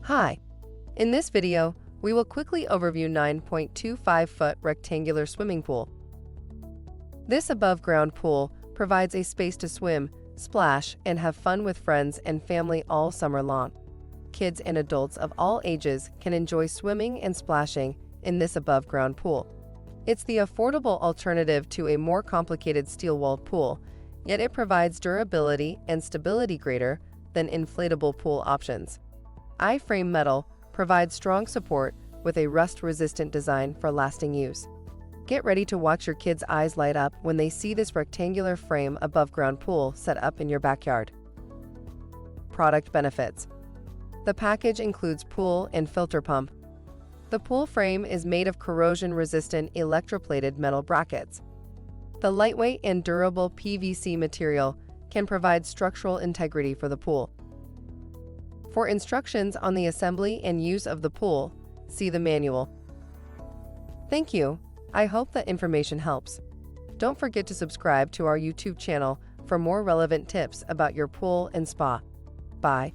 Hi, in this video, we will quickly overview 9.25-foot rectangular swimming pool. This above-ground pool provides a space to swim, splash, and have fun with friends and family all summer long. Kids and adults of all ages can enjoy swimming and splashing in this above-ground pool. It's the affordable alternative to a more complicated steel-walled pool, yet it provides durability and stability greater than inflatable pool options. I-frame metal provides strong support with a rust-resistant design for lasting use. Get ready to watch your kids' eyes light up when they see this rectangular frame above-ground pool set up in your backyard. Product benefits. The package includes pool and filter pump. The pool frame is made of corrosion-resistant electroplated metal brackets. The lightweight and durable PVC material can provide structural integrity for the pool. For instructions on the assembly and use of the pool, see the manual. Thank you. I hope that information helps. Don't forget to subscribe to our YouTube channel for more relevant tips about your pool and spa. Bye.